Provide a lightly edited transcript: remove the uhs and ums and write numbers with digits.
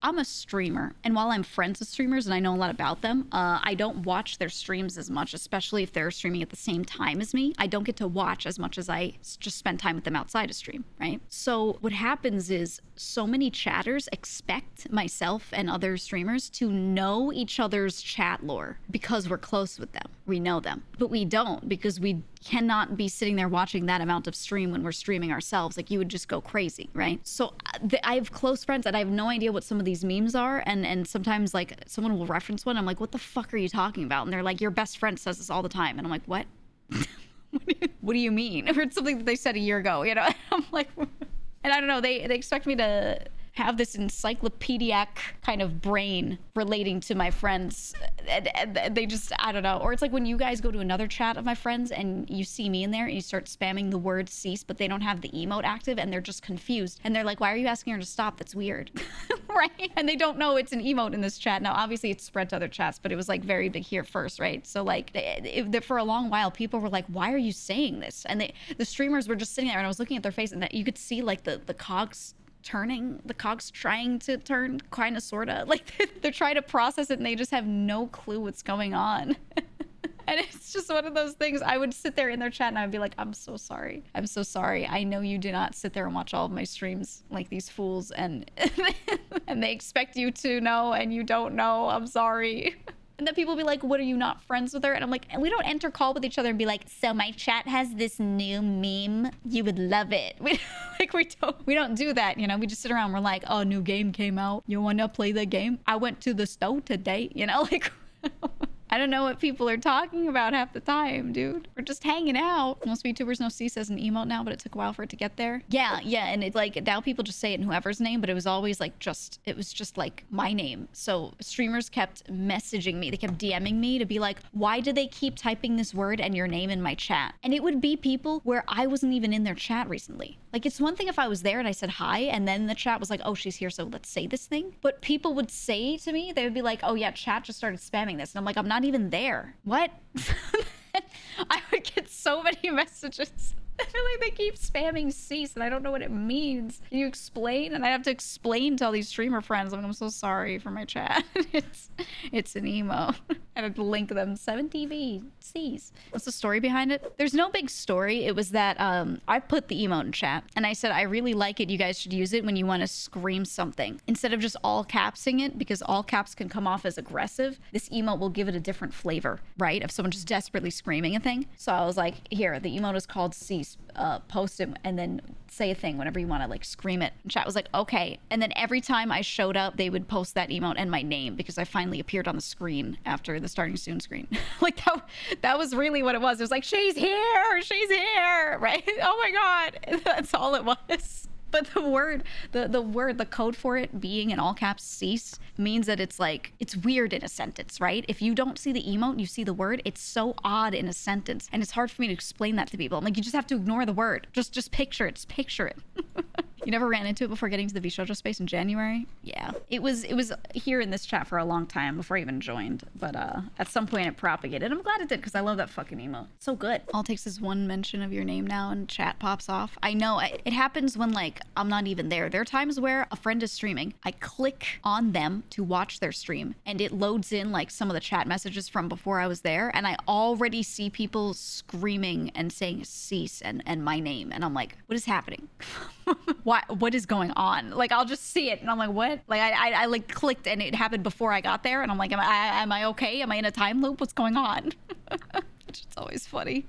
I'm a streamer, and while I'm friends with streamers and I know a lot about them, I don't watch their streams as much, especially if they're streaming at the same time as me. I don't get to watch as much as I just spend time with them outside of stream, right? So what happens is so many chatters expect myself and other streamers to know each other's chat lore because we're close with them. We know them, but we don't, because we cannot be sitting there watching that amount of stream when we're streaming ourselves. Like, you would just go crazy, right? So I have close friends that I have no idea what some of these memes are, and sometimes like someone will reference one. I'm like, what the fuck are you talking about? And they're like, your best friend says this all the time. And I'm like, what? What do you mean? Or it's something that they said a year ago, you know? I'm like, and I don't know, they expect me to have this encyclopedic kind of brain relating to my friends, and they just, I don't know. Or it's like when you guys go to another chat of my friends and you see me in there and you start spamming the word cease, but they don't have the emote active and they're just confused and they're like, why are you asking her to stop? That's weird. Right? And they don't know it's an emote in this chat. Now obviously it's spread to other chats, but it was like very big here first, right? So like for a long while people were like, why are you saying this? And the streamers were just sitting there and I was looking at their face and that you could see like the cogs turning, the cogs trying to turn, kind of, sort of. Like, they're trying to process it and they just have no clue what's going on. And it's just one of those things. I would sit there in their chat and I would be like, I'm so sorry. I'm so sorry. I know you do not sit there and watch all of my streams like these fools, and and they expect you to know and you don't know. I'm sorry. And then people be like, what, are you not friends with her? And I'm like, we don't enter call with each other and be like, so my chat has this new meme. You would love it. We don't do that, you know? We just sit around. We're like, oh, new game came out. You want to play the game? I went to the store today, you know? Like, I don't know what people are talking about half the time, dude. We're just hanging out. Most VTubers know cease as an emote now, but it took a while for it to get there. Yeah, and it's like, now people just say it in whoever's name, but it was always like it was just like my name. So streamers kept messaging me. They kept DMing me to be like, why do they keep typing this word and your name in my chat? And it would be people where I wasn't even in their chat recently. Like, it's one thing if I was there and I said hi, and then the chat was like, oh, she's here, so let's say this thing. But people would say to me, they would be like, oh yeah, chat just started spamming this. And I'm like, I'm not even there. What? I would get so many messages. Like, they keep spamming cease and I don't know what it means. Can you explain? And I have to explain to all these streamer friends. I'm so sorry for my chat. It's an emo. I had to link them 7TV cease. What's the story behind it? There's no big story. It was that I put the emote in chat and I said, I really like it. You guys should use it when you want to scream something. Instead of just all capsing it, because all caps can come off as aggressive, this emote will give it a different flavor, right? If someone just desperately screaming a thing. So I was like, here, the emote is called cease. Post it and then say a thing whenever you want to like scream it. And chat was like, okay. And then every time I showed up, they would post that emote and my name, because I finally appeared on the screen after the starting soon screen. Like, that was really what it was. It was like, she's here, right? Oh my God. That's all it was. But the code for it being in all caps cease means that it's like, it's weird in a sentence, right? If you don't see the emote, you see the word, it's so odd in a sentence. And it's hard for me to explain that to people. I'm like, you just have to ignore the word. Just picture it. Just picture it. You never ran into it before getting to the VShojo space in January? Yeah. It was here in this chat for a long time before I even joined. But at some point it propagated. I'm glad it did, because I love that fucking emote. So good. All it takes is one mention of your name now and chat pops off. I know. It happens when like I'm not even there. There are times where a friend is streaming. I click on them to watch their stream and it loads in like some of the chat messages from before I was there. And I already see people screaming and saying cease and my name. And I'm like, what is happening? What is going on? Like, I'll just see it and I'm like, what? Like, I like clicked and it happened before I got there and I'm like, am I okay? Am I in a time loop? What's going on? It's always funny.